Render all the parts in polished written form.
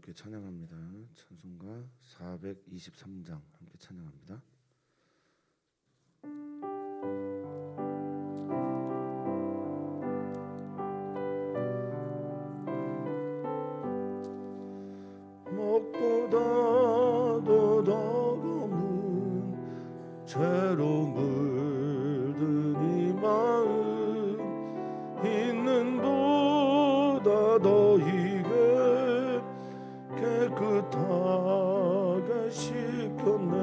함께 찬양합니다. 찬송가 423장 함께 찬양합니다. 먹보다도 더 검은 죄로 물든 이 마음 있는 보다 더 이게 깨끗하게 씻겼네.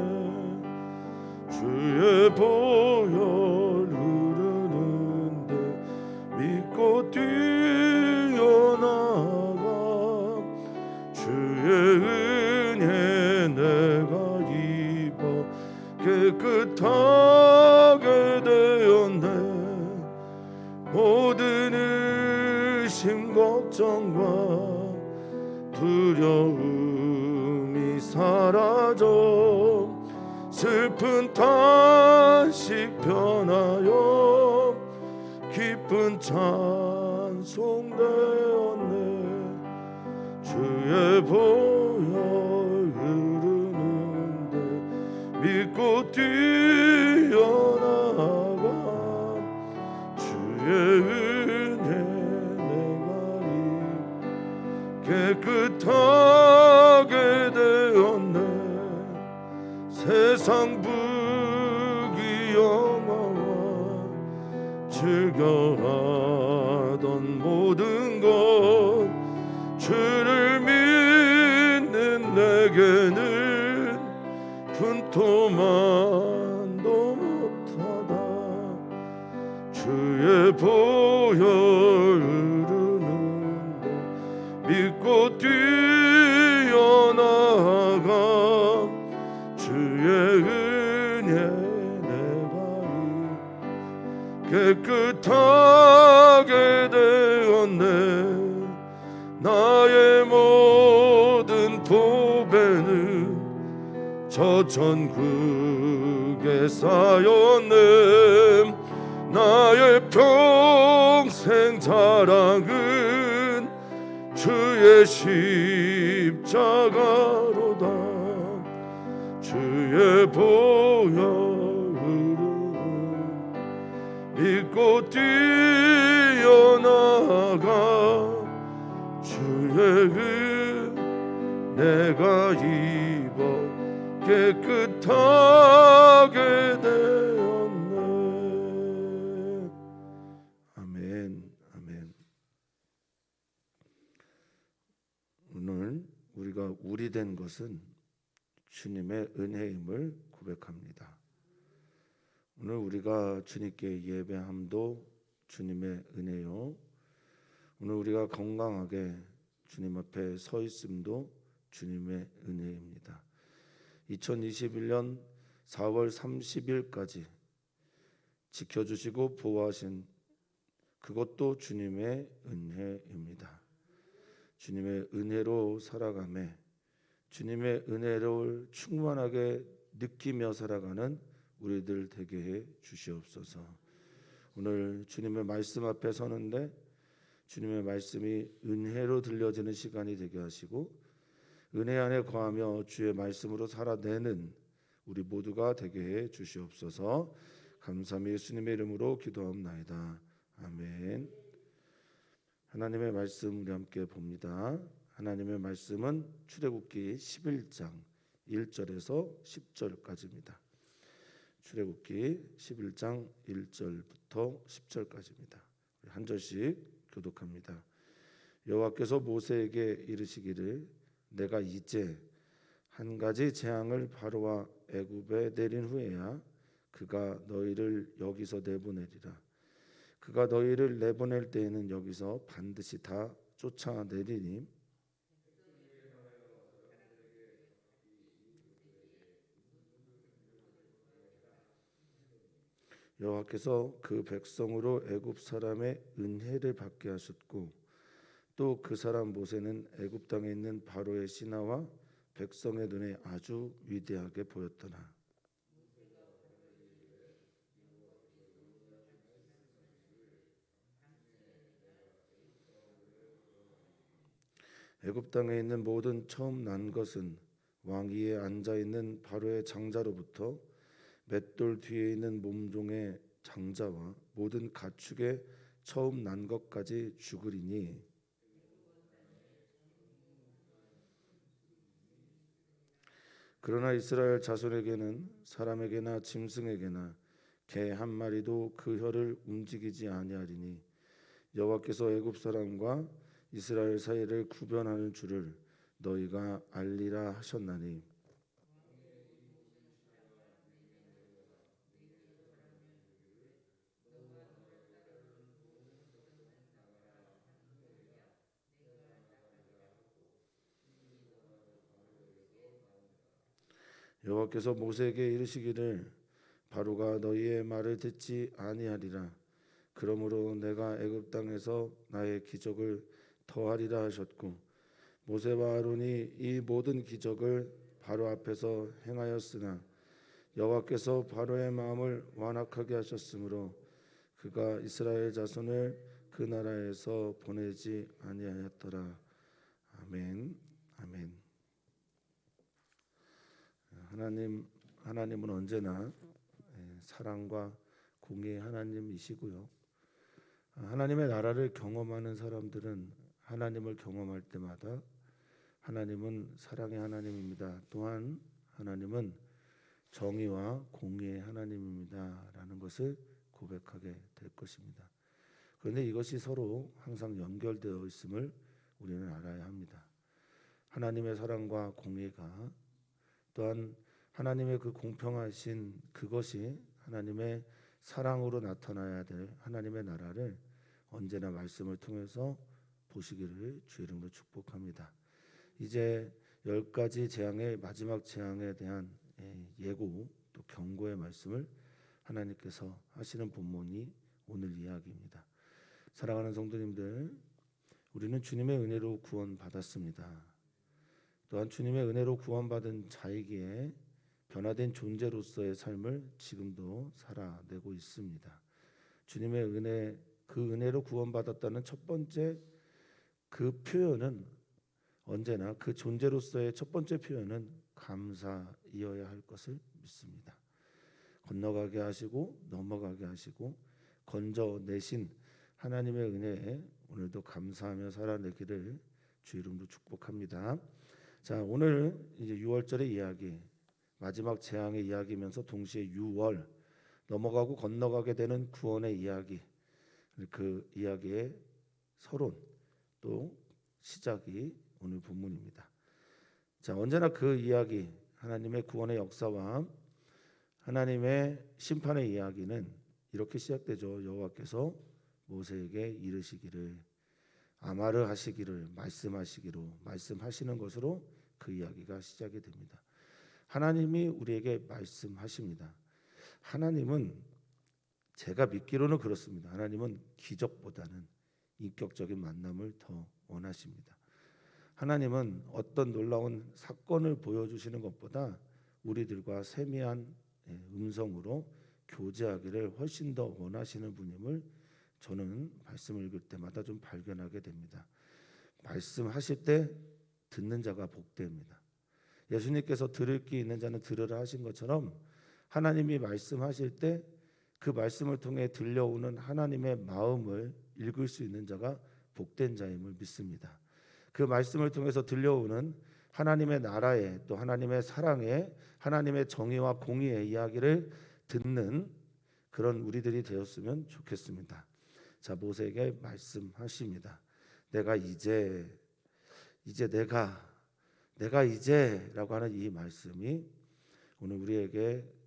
주의 보혈 흐르는데 믿고 뛰어나가 주의 은혜 내가 입어 깨끗하게 되었네. 모든 의심 걱정과 두려움이 사라져 슬픈 탄식 변하여 기쁜 찬송 되었네. 주의 보혈 흐르는데 믿고 뛰어나가 주의 은혜 내가 깨끗하게 되었네. 세상 부귀영화와 즐겨하던 모든 것 주를 믿는 내게는 분토만도 못하다. 주의 보혈 흐르는데 믿고 뛰어나가 주의 은혜 내가 깨끗하게 되었네. 나의 모든 보배는 저 천국에 쌓였네. 나의 평생 자랑은 주의 십자가로다. 주의 보혈 믿고 뛰어나가 주의 내가 입어 깨끗하게 되었네. 아멘. 아멘. 오늘 우리가 우리 된 것은 주님의 은혜임을 고백합니다. 오늘 우리가 주님께 예배함도 주님의 은혜요, 오늘 우리가 건강하게 주님 앞에 서 있음도 주님의 은혜입니다. 2021년 4월 30일까지 지켜주시고 보호하신 그것도 주님의 은혜입니다. 주님의 은혜로 살아가며 주님의 은혜를 충만하게 느끼며 살아가는 우리들 되게 해 주시옵소서. 오늘 주님의 말씀 앞에 서는데 주님의 말씀이 은혜로 들려지는 시간이 되게 하시고 은혜 안에 거하며 주의 말씀으로 살아내는 우리 모두가 되게 해 주시옵소서. 감사함이 예수님의 이름으로 기도하옵나이다. 아멘. 하나님의 말씀 우리 함께 봅니다. 하나님의 말씀은 출애굽기 11장 1절에서 10절까지입니다. 출애굽기 11장 1절부터 10절까지입니다. 한 절씩 교독합니다. 여호와께서 모세에게 이르시기를 내가 이제 한 가지 재앙을 바로와 애굽에 내린 후에야 그가 너희를 여기서 내보내리라. 그가 너희를 내보낼 때에는 여기서 반드시 다 쫓아내리니 여호와께서 그 백성으로 애굽 사람의 은혜를 받게 하셨고 또 그 사람 모세는 애굽 땅에 있는 바로의 신하와 백성의 눈에 아주 위대하게 보였더라. 애굽 땅에 있는 모든 처음 난 것은 왕위에 앉아 있는 바로의 장자로부터 맷돌 뒤에 있는 몸종의 장자와 모든 가축의 처음 난 것까지 죽으리니 그러나 이스라엘 자손에게는 사람에게나 짐승에게나 개 한 마리도 그 혀를 움직이지 아니하리니 여호와께서 애굽 사람과 이스라엘 사이를 구별하는 줄을 너희가 알리라 하셨나니 여호와께서 모세에게 이르시기를 바로가 너희의 말을 듣지 아니하리라. 그러므로 내가 애굽 땅에서 나의 기적을 더하리라 하셨고 모세와 아론이 이 모든 기적을 바로 앞에서 행하였으나 여호와께서 바로의 마음을 완악하게 하셨으므로 그가 이스라엘 자손을 그 나라에서 보내지 아니하였더라. 아멘. 아멘. 하나님은 언제나 사랑과 공의의 하나님이시고요. 하나님의 나라를 경험하는 사람들은 하나님을 경험할 때마다 하나님은 사랑의 하나님입니다. 또한 하나님은 정의와 공의의 하나님입니다라는 것을 고백하게 될 것입니다. 그런데 이것이 서로 항상 연결되어 있음을 우리는 알아야 합니다. 하나님의 사랑과 공의가 또한 하나님의 그 공평하신 그것이 하나님의 사랑으로 나타나야 될 하나님의 나라를 언제나 말씀을 통해서 보시기를 주의 이름으로 축복합니다. 이제 10가지 재앙의 마지막 재앙에 대한 예고 또 경고의 말씀을 하나님께서 하시는 본문이 오늘 이야기입니다. 사랑하는 성도님들, 우리는 주님의 은혜로 구원받았습니다. 또한 주님의 은혜로 구원받은 자이기에 변화된 존재로서의 삶을 지금도 살아내고 있습니다. 주님의 은혜, 그 은혜로 구원받았다는 첫 번째 그 표현은 언제나 그 존재로서의 첫 번째 표현은 감사이어야 할 것을 믿습니다. 건너가게 하시고 넘어가게 하시고 건져내신 하나님의 은혜에 오늘도 감사하며 살아내기를 주 이름으로 축복합니다. 자, 오늘 이제 6월절의 이야기, 마지막 재앙의 이야기면서 동시에 6월 넘어가고 건너가게 되는 구원의 이야기, 그 이야기의 서론 또 시작이 오늘 본문입니다. 자, 언제나 그 이야기, 하나님의 구원의 역사와 하나님의 심판의 이야기는 이렇게 시작되죠. 여호와께서 모세에게 이르시기를 아마르 하시기를 말씀하시는 것으로 그 이야기가 시작이 됩니다. 하나님이 우리에게 말씀하십니다. 하나님은 제가 믿기로는 그렇습니다. 하나님은 기적보다는 인격적인 만남을 더 원하십니다. 하나님은 어떤 놀라운 사건을 보여주시는 것보다 우리들과 세미한 음성으로 교제하기를 훨씬 더 원하시는 분임을 저는 말씀을 읽을 때마다 좀 발견하게 됩니다. 말씀하실 때 듣는 자가 복됩니다. 예수님께서 들을 귀 있는 자는 들으라 하신 것처럼 하나님이 말씀하실 때 그 말씀을 통해 들려오는 하나님의 마음을 읽을 수 있는 자가 복된 자임을 믿습니다. 그 말씀을 통해서 들려오는 하나님의 나라의 또 하나님의 사랑의 하나님의 정의와 공의의 이야기를 듣는 그런 우리들이 되었으면 좋겠습니다. 자, 모세에게 말씀하십니다. 내가 이제라고 하는 이 말씀이 오늘 우리에게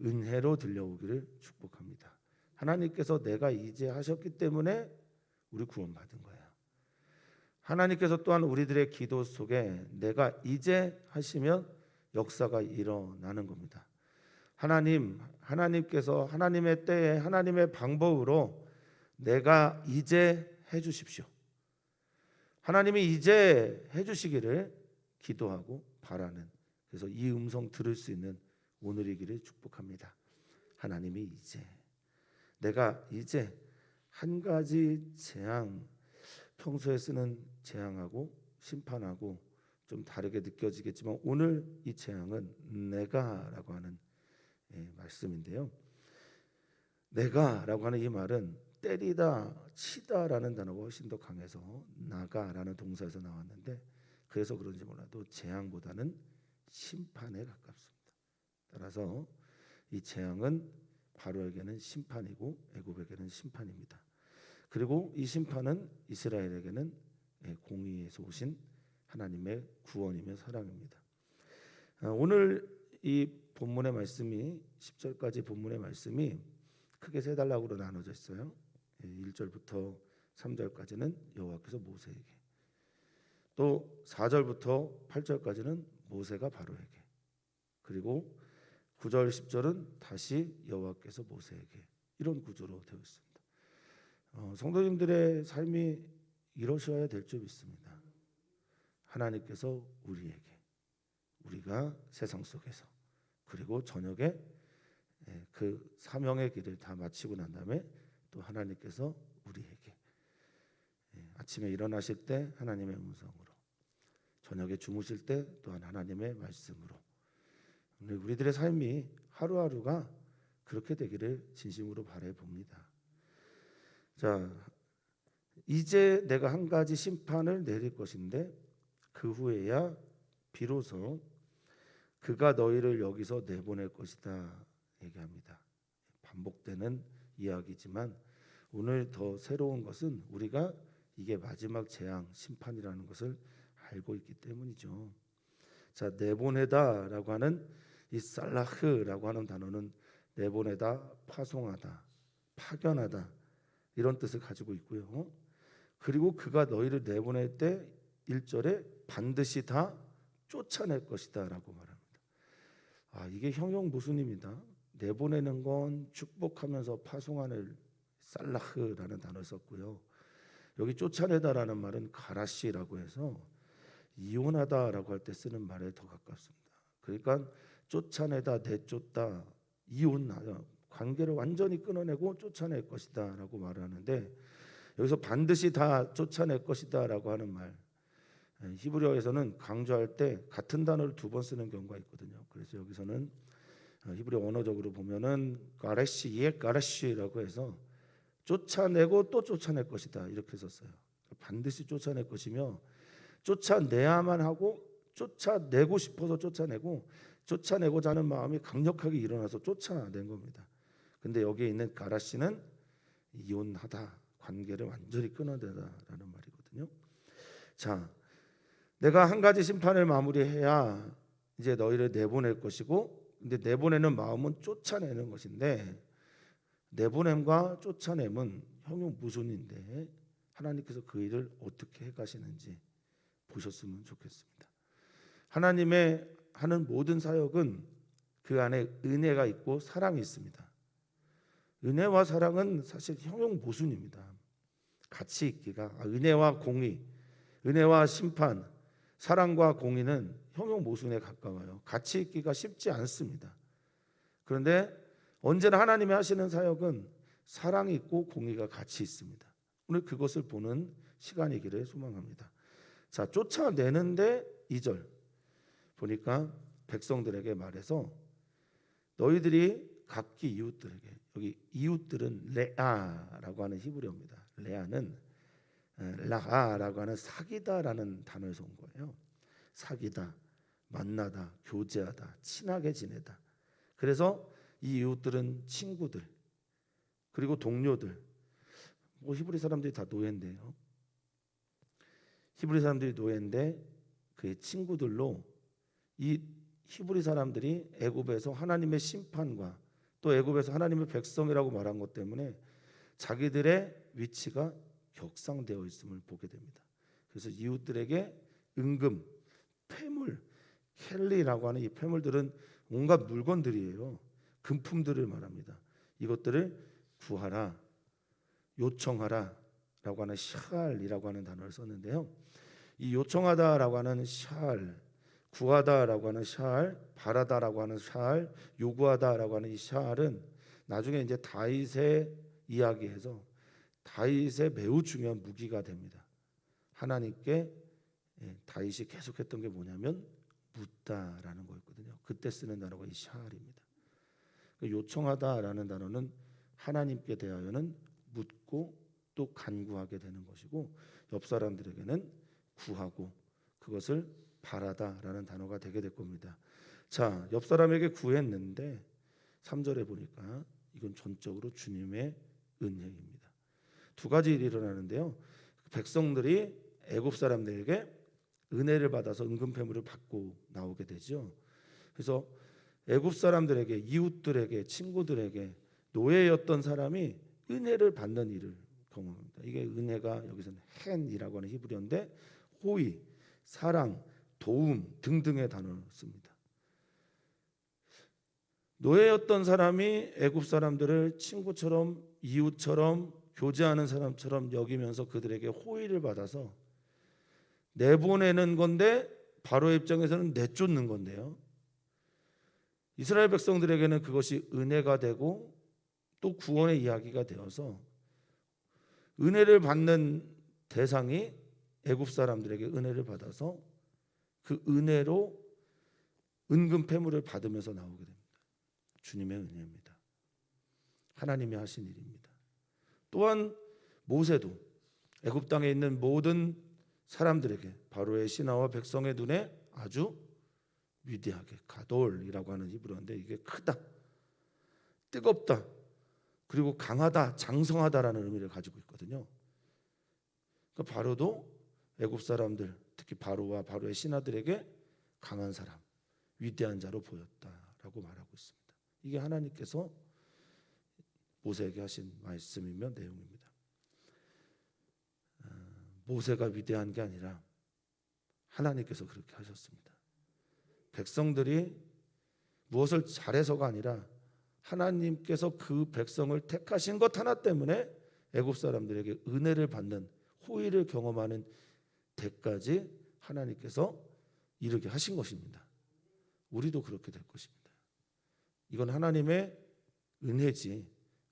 은혜로 들려오기를 축복합니다. 하나님께서 내가 이제 하셨기 때문에 우리 구원받은 거예요. 하나님께서 또한 우리들의 기도 속에 내가 이제 하시면 역사가 일어나는 겁니다. 하나님께서 하나님의 때에 하나님의 방법으로 내가 이제 해주십시오. 하나님이 이제 해주시기를 기도하고 바라는, 그래서 이 음성 들을 수 있는 오늘이기를 축복합니다. 하나님이 내가 이제 한 가지 재앙, 평소에 쓰는 재앙하고 심판하고 좀 다르게 느껴지겠지만 오늘 이 재앙은 내가라고 하는 말씀인데요. 내가라고 하는 이 말은 때리다, 치다라는 단어가 훨씬 더 강해서 나가라는 동사에서 나왔는데 그래서 그런지 몰라도 재앙보다는 심판에 가깝습니다. 따라서 이 재앙은 바로에게는 심판이고 애굽에게는 심판입니다. 그리고 이 심판은 이스라엘에게는 공의에서 오신 하나님의 구원이며 사랑입니다. 오늘 이 본문의 말씀이 10절까지 본문의 말씀이 크게 세 단락으로 나눠져 있어요. 1절부터 3절까지는 여호와께서 모세에게, 또 4절부터 8절까지는 모세가 바로에게, 그리고 9절 10절은 다시 여호와께서 모세에게, 이런 구조로 되어 있습니다. 성도님들의 삶이 이러셔야 될 줄 믿습니다. 하나님께서 우리에게, 우리가 세상 속에서, 그리고 저녁에 그 사명의 길을 다 마치고 난 다음에 또 하나님께서 우리에게, 아침에 일어나실 때 하나님의 음성으로, 저녁에 주무실 때 또한 하나님의 말씀으로, 우리들의 삶이 하루하루가 그렇게 되기를 진심으로 바라봅니다. 자, 이제 내가 한 가지 심판을 내릴 것인데 그 후에야 비로소 그가 너희를 여기서 내보낼 것이다 얘기합니다. 반복되는 이야기지만 오늘 더 새로운 것은 우리가 이게 마지막 재앙 심판이라는 것을 알고 있기 때문이죠. 자, 내보내다라고 하는 이 살라흐라고 하는 단어는 내보내다, 파송하다, 파견하다 이런 뜻을 가지고 있고요. 그리고 그가 너희를 내보낼 때 1절에 반드시 다 쫓아낼 것이다 라고 말합니다. 이게 형용무순입니다. 내보내는 건 축복하면서 파송하는 살라흐라는 단어를 썼고요. 여기 쫓아내다라는 말은 가라시라고 해서 이혼하다라고 할 때 쓰는 말에 더 가깝습니다. 그러니까 쫓아내다, 내쫓다, 이혼하다, 관계를 완전히 끊어내고 쫓아낼 것이다 라고 말하는데 여기서 반드시 다 쫓아낼 것이다 라고 하는 말, 히브리어에서는 강조할 때 같은 단어를 두 번 쓰는 경우가 있거든요. 그래서 여기서는 히브리 언어적으로 보면은 가라시라고 해서 쫓아내고 또 쫓아낼 것이다 이렇게 썼어요. 반드시 쫓아낼 것이며 쫓아내야만 하고 쫓아내고 싶어서 쫓아내고 쫓아내고자 하는 마음이 강력하게 일어나서 쫓아낸 겁니다. 근데 여기에 있는 가라시는 이혼하다, 관계를 완전히 끊어내다라는 말이거든요. 자, 내가 한 가지 심판을 마무리해야 이제 너희를 내보낼 것이고, 근데 내보내는 마음은 쫓아내는 것인데 내보냄과 쫓아냄은 형용무순인데 하나님께서 그 일을 어떻게 해가시는지 보셨으면 좋겠습니다. 하나님의 하는 모든 사역은 그 안에 은혜가 있고 사랑이 있습니다. 은혜와 사랑은 사실 형용모순입니다. 같이 있기가, 은혜와 공의, 은혜와 심판, 사랑과 공의는 형용모순에 가까워요. 같이 있기가 쉽지 않습니다. 그런데 언제나 하나님이 하시는 사역은 사랑이 있고 공의가 같이 있습니다. 오늘 그것을 보는 시간이기를 소망합니다. 자, 쫓아내는데 2절 보니까 백성들에게 말해서 너희들이 각기 이웃들에게, 여기 이웃들은 레아라고 하는 히브리어입니다. 레아는 라아라고 하는 사귀다라는 단어에서 온 거예요. 사귀다, 만나다, 교제하다, 친하게 지내다. 그래서 이 이웃들은 친구들, 그리고 동료들. 히브리 사람들이 다 노예인데요. 히브리 사람들이 노예인데 그의 친구들로 이 히브리 사람들이 애굽에서 하나님의 심판과 또 애굽에서 하나님의 백성이라고 말한 것 때문에 자기들의 위치가 격상되어 있음을 보게 됩니다. 그래서 이웃들에게 은금, 폐물, 켈리라고 하는 이 폐물들은 온갖 물건들이에요. 금품들을 말합니다. 이것들을 구하라, 요청하라 라고 하는 샤알이라고 하는 단어를 썼는데요. 이 요청하다라고 하는 샤알, 구하다라고 하는 샤알, 바라다라고 하는 샤알, 요구하다라고 하는 이 샤알은 나중에 이제 다윗의 이야기에서 다윗의 매우 중요한 무기가 됩니다. 하나님께 다윗이 계속했던 게 뭐냐면 묻다라는 거였거든요. 그때 쓰는 단어가 이 샤알입니다. 요청하다라는 단어는 하나님께 대하여는 묻고 또 간구하게 되는 것이고, 옆 사람들에게는 구하고 그것을 바라다라는 단어가 되게 될 겁니다. 자, 옆 사람에게 구했는데 3절에 보니까 이건 전적으로 주님의 은혜입니다. 두 가지 일이 일어나는데요. 백성들이 애굽 사람들에게 은혜를 받아서 은근패물을 받고 나오게 되죠. 그래서 애굽 사람들에게, 이웃들에게, 친구들에게 노예였던 사람이 은혜를 받는 일을 경험합니다. 이게 은혜가 여기서는 헨이라고 하는 히브리어인데 호의, 사랑, 도움 등등의 단어를 씁니다. 노예였던 사람이 애굽 사람들을 친구처럼, 이웃처럼, 교제하는 사람처럼 여기면서 그들에게 호의를 받아서 내보내는 건데, 바로의 입장에서는 내쫓는 건데요. 이스라엘 백성들에게는 그것이 은혜가 되고 또 구원의 이야기가 되어서 은혜를 받는 대상이 애굽 사람들에게 은혜를 받아서 그 은혜로 은근 패물을 받으면서 나오게 됩니다. 주님의 은혜입니다. 하나님이 하신 일입니다. 또한 모세도 애굽 땅에 있는 모든 사람들에게 바로의 신하와 백성의 눈에 아주 위대하게, 가돌이라고 하는 히브리어인데 이게 크다, 뜨겁다, 그리고 강하다, 장성하다라는 의미를 가지고 있거든요. 그러니까 바로도 애굽 사람들, 특히 바로와 바로의 신하들에게 강한 사람, 위대한 자로 보였다라고 말하고 있습니다. 이게 하나님께서 모세에게 하신 말씀이며 내용입니다. 모세가 위대한 게 아니라 하나님께서 그렇게 하셨습니다. 백성들이 무엇을 잘해서가 아니라 하나님께서 그 백성을 택하신 것 하나 때문에 애굽 사람들에게 은혜를 받는, 호의를 경험하는 데까지 하나님께서 이르게 하신 것입니다. 우리도 그렇게 될 것입니다. 이건 하나님의 은혜지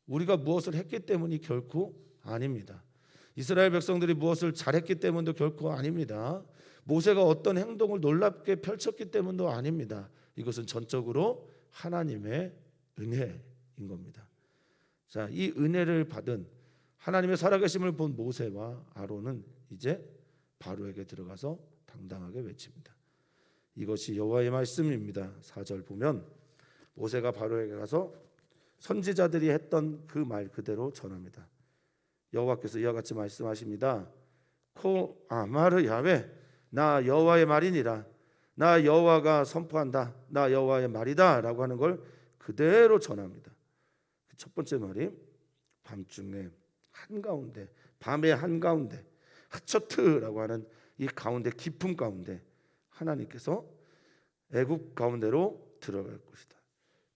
우리가 무엇을 했기 때문이 결코 아닙니다. 이스라엘 백성들이 무엇을 잘했기 때문도 결코 아닙니다. 모세가 어떤 행동을 놀랍게 펼쳤기 때문도 아닙니다. 이것은 전적으로 하나님의 은혜인 겁니다. 자, 이 은혜를 받은 하나님의 살아계심을 본 모세와 아론은 이제 바로에게 들어가서 당당하게 외칩니다. 이것이 여호와의 말씀입니다. 4절 보면 모세가 바로에게 가서 선지자들이 했던 그 말 그대로 전합니다. 여호와께서 이와 같이 말씀하십니다. 코 아마르 야훼, 나 여호와의 말이니라. 나 여호와가 선포한다. 나 여호와의 말이다 라고 하는 걸 그대로 전합니다. 첫 번째 말이 밤중에 한가운데, 밤의 한가운데, 하처트라고 하는 이 가운데, 깊음 가운데 하나님께서 애굽 가운데로 들어갈 것이다.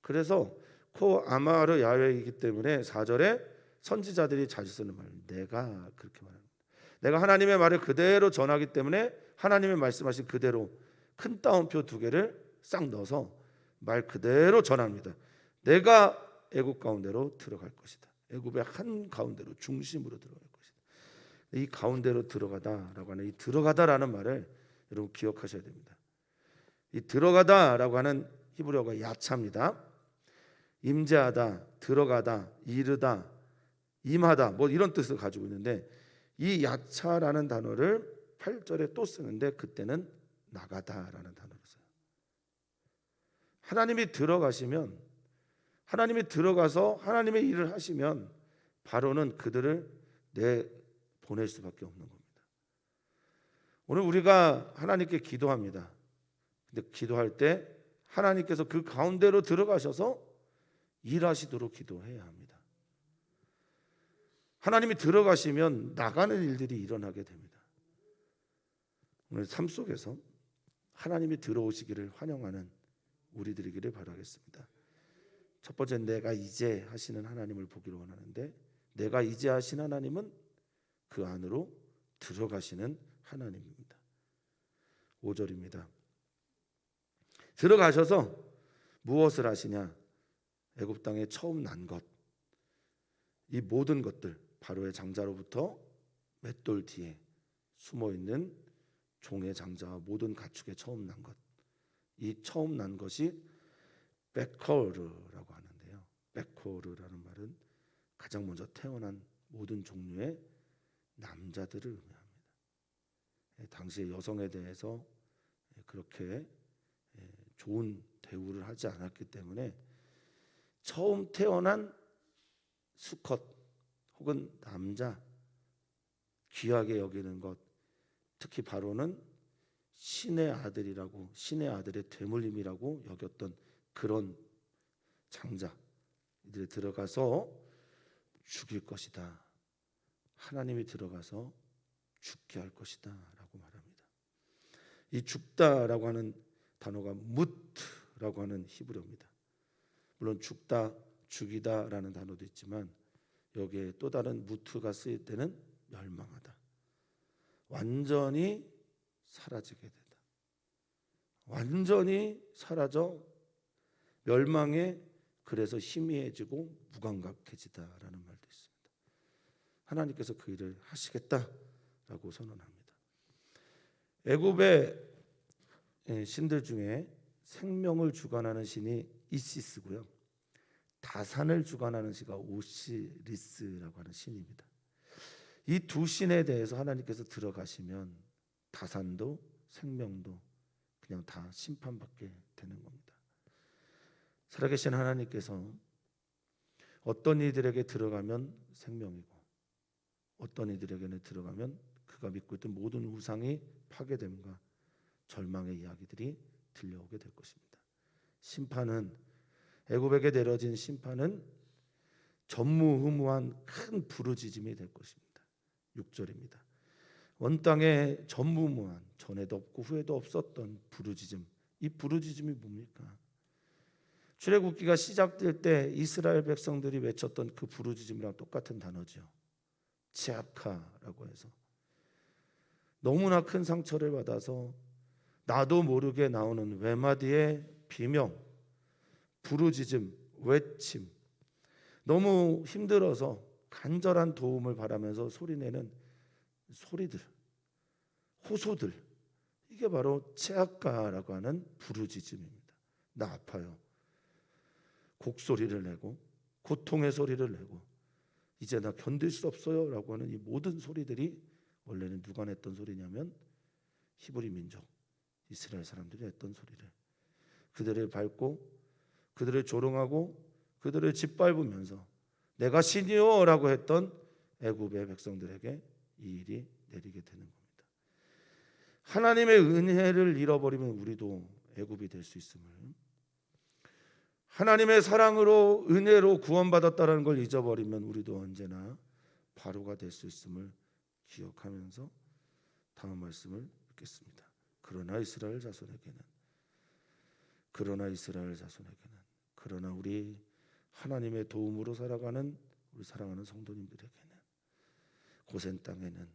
그래서 코 아마르 야훼이기 때문에 4절에 선지자들이 자주 쓰는 말, 내가 그렇게 말합니다. 내가 하나님의 말을 그대로 전하기 때문에 하나님의 말씀하신 그대로 큰 따옴표 2개를 싹 넣어서 말 그대로 전합니다. 내가 애굽 가운데로 들어갈 것이다. 애굽의 한 가운데로, 중심으로 들어갈 것이다. 이 가운데로 들어가다라고 하는 이 들어가다라는 말을 여러분 기억하셔야 됩니다. 이 들어가다라고 하는 히브리어가 야차입니다. 임재하다, 들어가다, 이르다, 임하다 뭐 이런 뜻을 가지고 있는데 이 야차라는 단어를 8절에 또 쓰는데 그때는 나가다라는 단어를 써요. 하나님이 들어가시면, 하나님이 들어가서 하나님의 일을 하시면 바로는 그들을 내보낼 수밖에 없는 겁니다. 오늘 우리가 하나님께 기도합니다. 근데 기도할 때 하나님께서 그 가운데로 들어가셔서 일하시도록 기도해야 합니다. 하나님이 들어가시면 나가는 일들이 일어나게 됩니다. 오늘 삶 속에서 하나님이 들어오시기를 환영하는 우리들이기를 바라겠습니다. 첫 번째, 내가 이제 하시는 하나님을 보기를 원하는데, 내가 이제 하신 하나님은 그 안으로 들어가시는 하나님입니다. 5절입니다. 들어가셔서 무엇을 하시냐? 애굽 땅에 처음 난 것, 이 모든 것들, 바로의 장자로부터 맷돌 뒤에 숨어 있는 종의 장자와 모든 가축의 처음 난 것. 이 처음 난 것이 베커르라고 하는데요. 베커르라는 말은 가장 먼저 태어난 모든 종류의 남자들을 의미합니다. 당시의 여성에 대해서 그렇게 좋은 대우를 하지 않았기 때문에 처음 태어난 수컷 혹은 남자 귀하게 여기는 것, 특히 바로는 신의 아들이라고, 신의 아들의 되물림이라고 여겼던 그런 장자 이들이 들어가서 죽일 것이다. 하나님이 들어가서 죽게 할 것이다 라고 말합니다. 이 죽다라고 하는 단어가 무트라고 하는 히브리어입니다. 물론 죽다, 죽이다라는 단어도 있지만 여기에 또 다른 무트가 쓰일 때는 멸망하다, 완전히 사라지게 되다, 완전히 사라져 멸망에, 그래서 희미해지고 무감각해지다라는 말도 있습니다. 하나님께서 그 일을 하시겠다라고 선언합니다. 애굽의 신들 중에 생명을 주관하는 신이 이시스고요, 다산을 주관하는 신이 오시리스라고 하는 신입니다. 이 두 신에 대해서 하나님께서 들어가시면 다산도 생명도 그냥 다 심판받게 되는 겁니다. 살아계신 하나님께서 어떤 이들에게 들어가면 생명이고 어떤 이들에게는 들어가면 그가 믿고 있던 모든 우상이 파괴됨과 절망의 이야기들이 들려오게 될 것입니다. 심판은, 애굽에게 내려진 심판은 전무후무한 큰 부르짖음이 될 것입니다. 6절입니다. 온 땅에 전무후무한, 전에도 없고 후에도 없었던 부르짖음. 이 부르짖음이 뭡니까? 출애굽기가 시작될 때 이스라엘 백성들이 외쳤던 그 부르짖음이랑 똑같은 단어죠. 치아카라고 해서 너무나 큰 상처를 받아서 나도 모르게 나오는 외마디의 비명, 부르짖음, 외침, 너무 힘들어서 간절한 도움을 바라면서 소리내는 소리들, 호소들, 이게 바로 치아카라고 하는 부르짖음입니다. 나 아파요. 곡소리를 내고 고통의 소리를 내고 이제 나 견딜 수 없어요 라고 하는 이 모든 소리들이 원래는 누가 냈던 소리냐면 히브리 민족 이스라엘 사람들이 냈던 소리를, 그들을 밟고 그들을 조롱하고 그들을 짓밟으면서 내가 신이요 라고 했던 애굽의 백성들에게 이 일이 내리게 되는 겁니다. 하나님의 은혜를 잃어버리면 우리도 애굽이 될 수 있음을, 하나님의 사랑으로 은혜로 구원받았다는 걸 잊어버리면 우리도 언제나 바로가 될 수 있음을 기억하면서 다음 말씀을 읽겠습니다. 그러나 이스라엘 자손에게는, 그러나 우리 하나님의 도움으로 살아가는 우리 사랑하는 성도님들에게는, 고센 땅에는,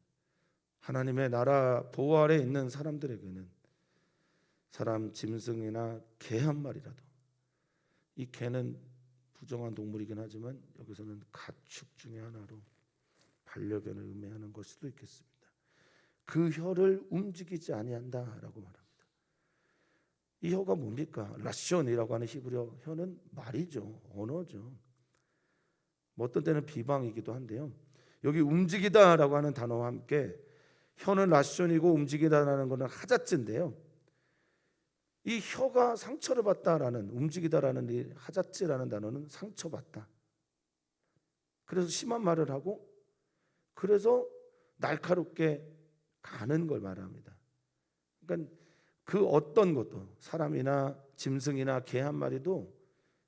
하나님의 나라 보호 아래 있는 사람들에게는 사람 짐승이나 개 한 마리라도, 이 개는 부정한 동물이긴 하지만 여기서는 가축 중에 하나로 반려견을 의미하는 걸 수도 있겠습니다. 그 혀를 움직이지 아니한다라고 말합니다. 이 혀가 뭡니까? 라숀이라고 하는 히브리어 혀는 말이죠, 언어죠. 뭐 어떤 때는 비방이기도 한데요. 여기 움직이다라고 하는 단어와 함께 혀는 라숀이고 움직이다라는 것은 하자츠인데요. 이 혀가 상처를 받다라는, 움직이다라는 이 하자츠라는 단어는 상처받다. 그래서 심한 말을 하고 그래서 날카롭게 가는 걸 말합니다. 그러니까 그 어떤 것도, 사람이나 짐승이나 개 한 마리도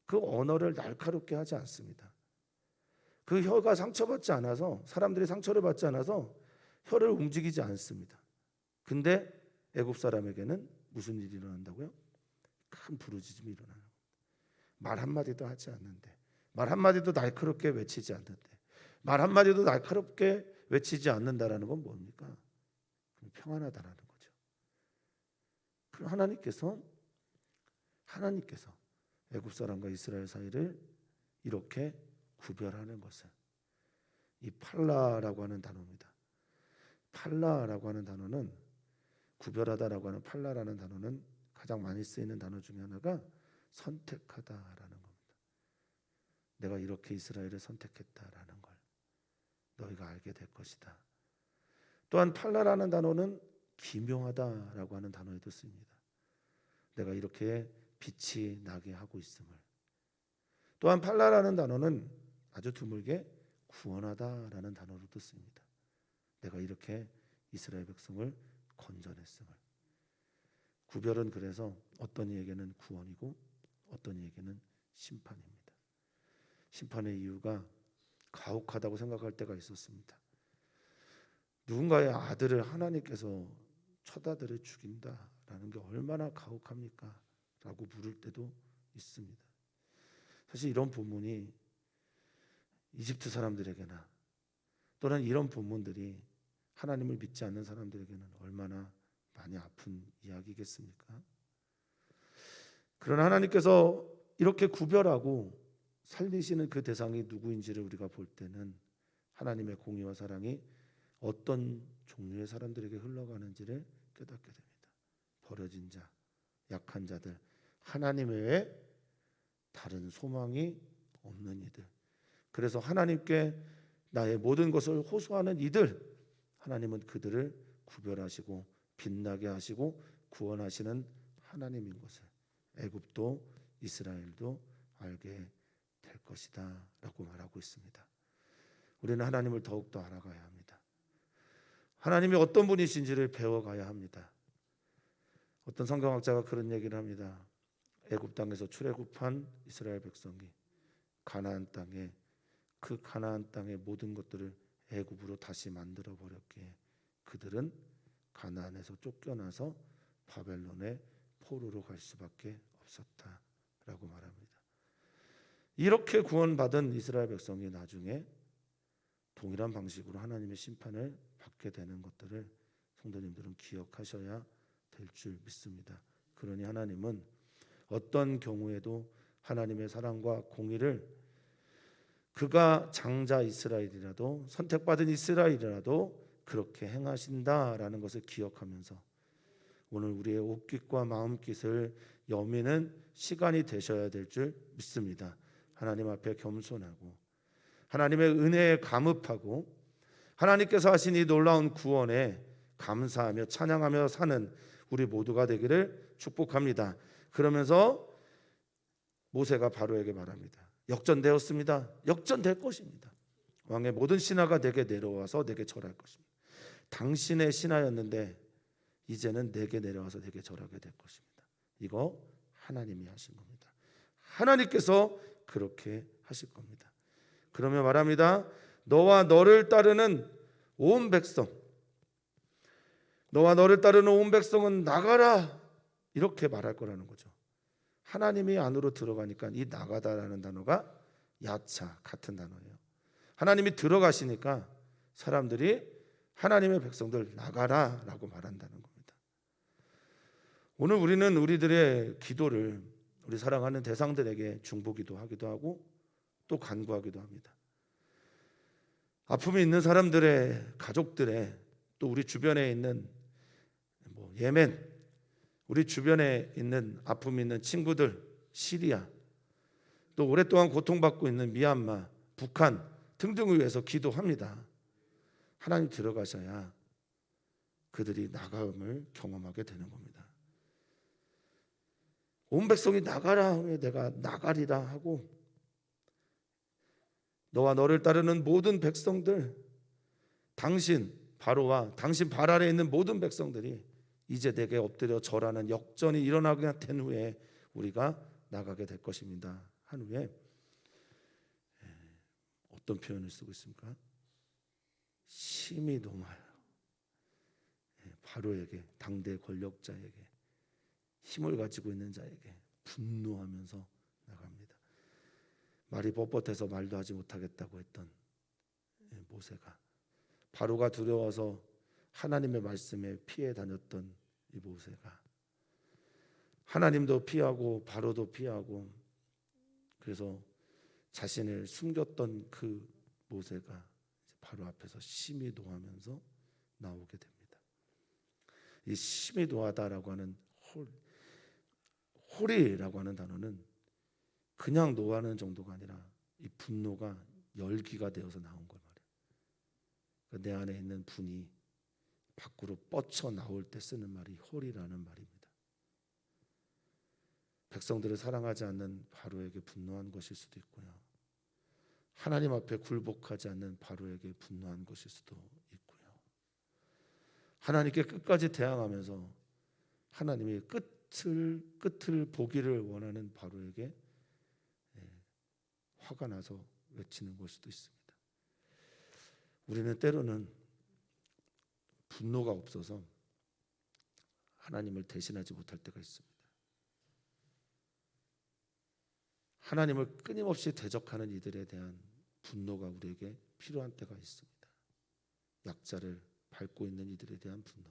그 언어를 날카롭게 하지 않습니다. 그 혀가 상처받지 않아서, 사람들이 상처를 받지 않아서 혀를 움직이지 않습니다. 근데 애굽 사람에게는 무슨 일이 일어난다고요? 큰 부르짖음이 일어나요. 말 한마디도 하지 않는데, 말 한마디도 날카롭게 외치지 않는데, 말 한마디도 날카롭게 외치지 않는다라는 건 뭡니까? 평안하다라는 거죠. 그럼 하나님께서 애굽 사람과 이스라엘 사이를 이렇게 구별하는 것은 이 팔라라고 하는 단어입니다. 팔라라고 하는 단어는 구별하다라고 하는 팔라라는 단어는 가장 많이 쓰이는 단어 중에 하나가 선택하다라는 겁니다. 내가 이렇게 이스라엘을 선택했다라는 걸 너희가 알게 될 것이다. 또한 팔라라는 단어는 기묘하다라고 하는 단어에도 쓰입니다. 내가 이렇게 빛이 나게 하고 있음을. 또한 팔라라는 단어는 아주 드물게 구원하다라는 단어로도 쓰입니다. 내가 이렇게 이스라엘 백성을 건져냈음을. 구별은 그래서 어떤 이에게는 구원이고 어떤 이에게는 심판입니다. 심판의 이유가 가혹하다고 생각할 때가 있었습니다. 누군가의 아들을 하나님께서 첫 아들을 죽인다라는 게 얼마나 가혹합니까? 라고 물을 때도 있습니다. 사실 이런 본문이 이집트 사람들에게나 또는 이런 본문들이 하나님을 믿지 않는 사람들에게는 얼마나 많이 아픈 이야기겠습니까? 그러나 하나님께서 이렇게 구별하고 살리시는 그 대상이 누구인지를 우리가 볼 때는 하나님의 공의와 사랑이 어떤 종류의 사람들에게 흘러가는지를 깨닫게 됩니다. 버려진 자, 약한 자들, 하나님 외에 다른 소망이 없는 이들. 그래서 하나님께 나의 모든 것을 호소하는 이들, 하나님은 그들을 구별하시고 빛나게 하시고 구원하시는 하나님인 것을 애굽도 이스라엘도 알게 될 것이다 라고 말하고 있습니다. 우리는 하나님을 더욱더 알아가야 합니다. 하나님이 어떤 분이신지를 배워가야 합니다. 어떤 성경학자가 그런 얘기를 합니다. 애굽 땅에서 출애굽한 이스라엘 백성이 가나안 땅에 그 가나안 땅의 모든 것들을 애굽으로 다시 만들어 버렸기에 그들은 가나안에서 쫓겨나서 바벨론의 포로로 갈 수밖에 없었다라고 말합니다. 이렇게 구원받은 이스라엘 백성이 나중에 동일한 방식으로 하나님의 심판을 받게 되는 것들을 성도님들은 기억하셔야 될 줄 믿습니다. 그러니 하나님은 어떤 경우에도 하나님의 사랑과 공의를 그가 장자 이스라엘이라도 선택받은 이스라엘이라도 그렇게 행하신다라는 것을 기억하면서 오늘 우리의 옷깃과 마음깃을 여미는 시간이 되셔야 될 줄 믿습니다. 하나님 앞에 겸손하고 하나님의 은혜에 감흡하고 하나님께서 하신 이 놀라운 구원에 감사하며 찬양하며 사는 우리 모두가 되기를 축복합니다. 그러면서 모세가 바로에게 말합니다. 역전되었습니다. 역전될 것입니다. 왕의 모든 신하가 내게 내려와서 내게 절할 것입니다. 당신의 신하였는데 이제는 내게 내려와서 내게 절하게 될 것입니다. 이거 하나님이 하신 겁니다. 하나님께서 그렇게 하실 겁니다. 그러며 말합니다. 너와 너를 따르는 온 백성, 너와 너를 따르는 온 백성은 나가라 이렇게 말할 거라는 거죠. 하나님이 안으로 들어가니까 이 나가다라는 단어가 야차 같은 단어예요. 하나님이 들어가시니까 사람들이 하나님의 백성들 나가라라고 말한다는 겁니다. 오늘 우리는 우리들의 기도를 우리 사랑하는 대상들에게 중보기도 하기도 하고 또 간구하기도 합니다. 아픔이 있는 사람들의 가족들의 또 우리 주변에 있는 예멘, 우리 주변에 있는 아픔이 있는 친구들, 시리아, 또 오랫동안 고통받고 있는 미얀마, 북한 등등을 위해서 기도합니다. 하나님 들어가셔야 그들이 나가음을 경험하게 되는 겁니다. 온 백성이 나가라 하면 내가 나가리라 하고 너와 너를 따르는 모든 백성들, 당신 바로와 당신 발 아래 있는 모든 백성들이 이제 내게 엎드려 절하는 역전이 일어나게 된 후에 우리가 나가게 될 것입니다. 한 후에 어떤 표현을 쓰고 있습니까? 심히 높아요. 바로에게, 당대 권력자에게, 힘을 가지고 있는 자에게 분노하면서 나갑니다. 말이 뻣뻣해서 말도 하지 못하겠다고 했던 모세가 바로가 두려워서 하나님의 말씀에 피해 다녔던 이 모세가 하나님도 피하고 바로도 피하고 그래서 자신을 숨겼던 그 모세가 바로 앞에서 심히 노하면서 나오게 됩니다. 이 심히 노하다라고 하는 홀이라고 하는 단어는 그냥 노하는 정도가 아니라 이 분노가 열기가 되어서 나온 걸 말이에요. 그러니까 내 안에 있는 분이 밖으로 뻗쳐 나올 때 쓰는 말이 홀이라는 말입니다. 백성들을 사랑하지 않는 바로에게 분노한 것일 수도 있고요. 하나님 앞에 굴복하지 않는 바로에게 분노한 것일 수도 있고요. 하나님께 끝까지 대항하면서 하나님이 끝을 보기를 원하는 바로에게 화가 나서 외치는 걸 수도 있습니다. 우리는 때로는 분노가 없어서 하나님을 대신하지 못할 때가 있습니다. 하나님을 끊임없이 대적하는 이들에 대한 분노가 우리에게 필요한 때가 있습니다. 약자를 밟고 있는 이들에 대한 분노,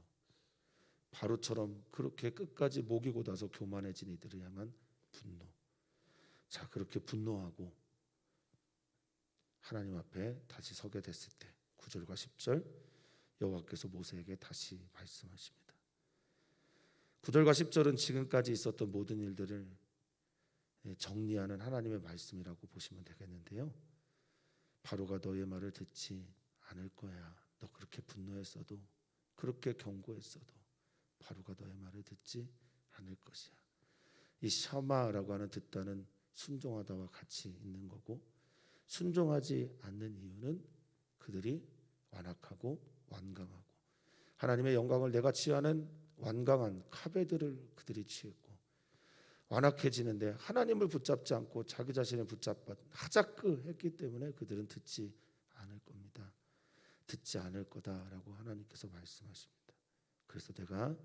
바로처럼 그렇게 끝까지 목이 곧아서 교만해진 이들을 향한 분노. 자, 그렇게 분노하고 하나님 앞에 다시 서게 됐을 때 9절과 10절 여호와께서 모세에게 다시 말씀하십니다. 9절과 10절은 지금까지 있었던 모든 일들을 정리하는 하나님의 말씀이라고 보시면 되겠는데요. 바로가 너의 말을 듣지 않을 거야. 너 그렇게 분노했어도 그렇게 경고했어도 바로가 너의 말을 듣지 않을 것이야. 이 샤마라고 하는 듣다는 순종하다와 같이 있는 거고, 순종하지 않는 이유는 그들이 완악하고 완강하고 하나님의 영광을 내가 취하는 완강한 카베드를 그들이 취했고, 완악해지는데 하나님을 붙잡지 않고 자기 자신을 붙잡아 하자크 했기 때문에 그들은 듣지 않을 겁니다. 듣지 않을 거다라고 하나님께서 말씀하십니다. 그래서 내가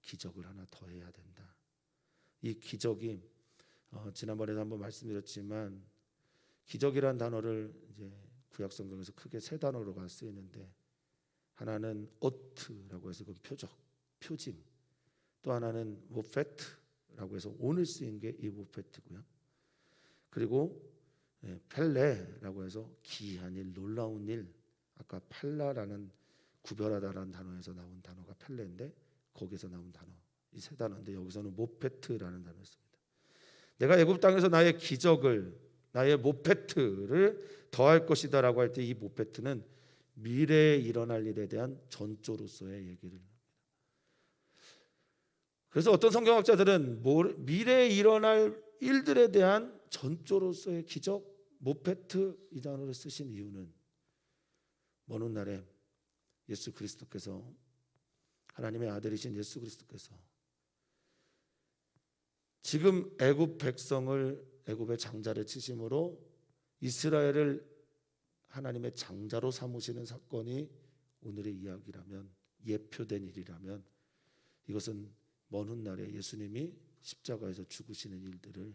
기적을 하나 더 해야 된다. 이 기적이 지난번에도 한번 말씀드렸지만 기적이란 단어를 이제 구약 성경에서 크게 세 단어로가 쓰이는데, 하나는 오트라고 해서 그 표적, 표징, 또 하나는 모페트라고 해서 오늘 쓰인 게 이 모페트고요. 그리고 펠레라고 해서 기이한 일, 놀라운 일, 아까 팔라라는 구별하다라는 단어에서 나온 단어가 펠레인데 거기서 나온 단어, 이 세 단어인데 여기서는 모페트라는 단어를 씁니다. 내가 애굽 땅에서 나의 기적을, 나의 모페트를 더할 것이다라고 할 때 이 모페트는 미래에 일어날 일에 대한 전조로서의 얘기를 합니다. 그래서 어떤 성경학자들은 미래에 일어날 일들에 대한 전조로서의 기적, 모페트 이 단어를 쓰신 이유는 먼 훗날에 예수 그리스도께서, 하나님의 아들이신 예수 그리스도께서 지금 애굽 백성을, 애굽의 장자를 치심으로 이스라엘을 하나님의 장자로 삼으시는 사건이 오늘의 이야기라면, 예표된 일이라면, 이것은 먼 훗날에 예수님이 십자가에서 죽으시는 일들을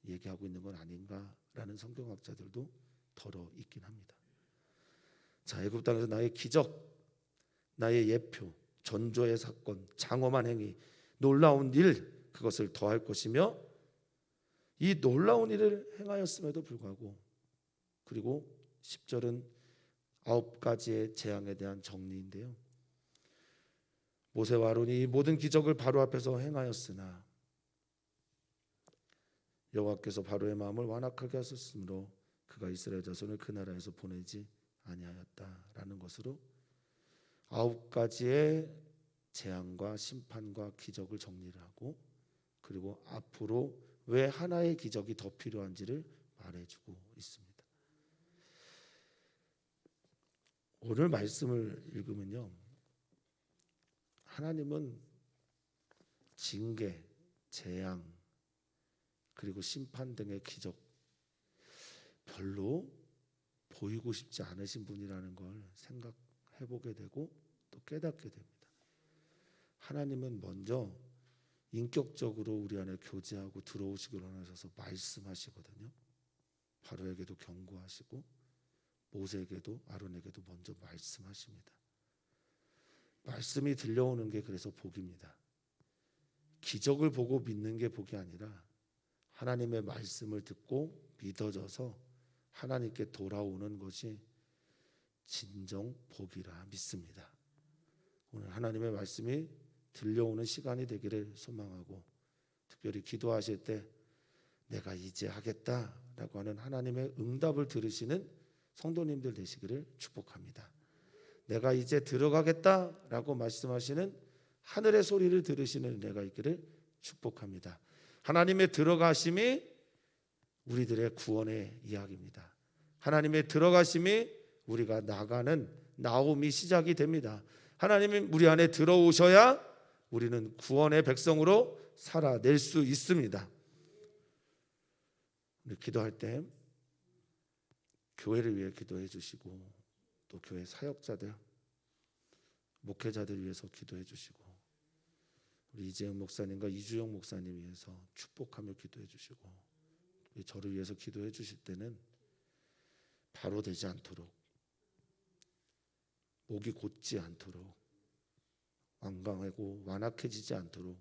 얘기하고 있는 건 아닌가라는 성경학자들도 더러 있긴 합니다. 자, 애굽 땅에서 나의 기적, 나의 예표, 전조의 사건, 장엄한 행위, 놀라운 일, 그것을 더할 것이며, 이 놀라운 일을 행하였음에도 불구하고, 그리고 10절은 9가지의 재앙에 대한 정리인데요. 모세와 아론이 모든 기적을 바로 앞에서 행하였으나 여호와께서 바로의 마음을 완악하게 하셨으므로 그가 이스라엘 자손을 그 나라에서 보내지 아니하였다라는 것으로 9가지의 재앙과 심판과 기적을 정리를 하고, 그리고 앞으로 왜 하나의 기적이 더 필요한지를 말해주고 있습니다. 오늘 말씀을 읽으면요, 하나님은 징계, 재앙, 그리고 심판 등의 기적 별로 보이고 싶지 않으신 분이라는 걸 생각해보게 되고 또 깨닫게 됩니다. 하나님은 먼저 인격적으로 우리 안에 교제하고 들어오시기를 원하셔서 말씀하시거든요. 바로에게도 경고하시고 모세에게도 아론에게도 먼저 말씀하십니다. 말씀이 들려오는 게 그래서 복입니다. 기적을 보고 믿는 게 복이 아니라 하나님의 말씀을 듣고 믿어져서 하나님께 돌아오는 것이 진정 복이라 믿습니다. 오늘 하나님의 말씀이 들려오는 시간이 되기를 소망하고, 특별히 기도하실 때 내가 이제 하겠다라고 하는 하나님의 응답을 들으시는 성도님들 되시기를 축복합니다. 내가 이제 들어가겠다라고 말씀하시는 하늘의 소리를 들으시는 은혜가 있기를 축복합니다. 하나님의 들어가심이 우리들의 구원의 이야기입니다. 하나님의 들어가심이 우리가 나가는 나옴이 시작이 됩니다. 하나님이 우리 안에 들어오셔야 우리는 구원의 백성으로 살아낼 수 있습니다. 우리 기도할 때 교회를 위해 기도해 주시고, 또 교회 사역자들, 목회자들 위해서 기도해 주시고, 우리 이재은 목사님과 이주영 목사님 위해서 축복하며 기도해 주시고, 저를 위해서 기도해 주실 때는 바로 되지 않도록, 목이 곧지 않도록, 완강하고 완악해지지 않도록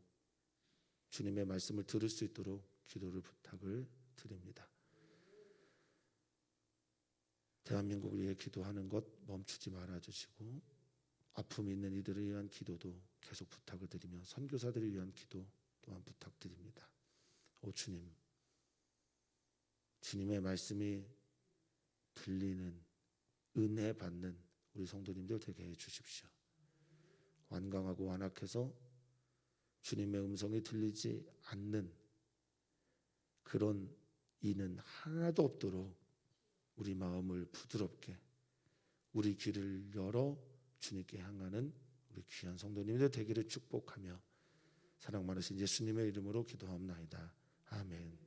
주님의 말씀을 들을 수 있도록 기도를 부탁을 드립니다. 대한민국을 위해 기도하는 것 멈추지 말아주시고, 아픔이 있는 이들을 위한 기도도 계속 부탁을 드리며 선교사들을 위한 기도 또한 부탁드립니다. 오 주님, 주님의 말씀이 들리는 은혜 받는 우리 성도님들 되게 해주십시오. 완강하고 완악해서 주님의 음성이 들리지 않는 그런 이는 하나도 없도록 우리 마음을 부드럽게, 우리 귀를 열어 주님께 향하는 우리 귀한 성도님들 되기를 축복하며 사랑 많으신 예수님의 이름으로 기도하옵나이다. 아멘.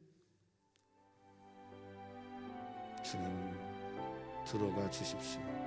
주님 들어가 주십시오.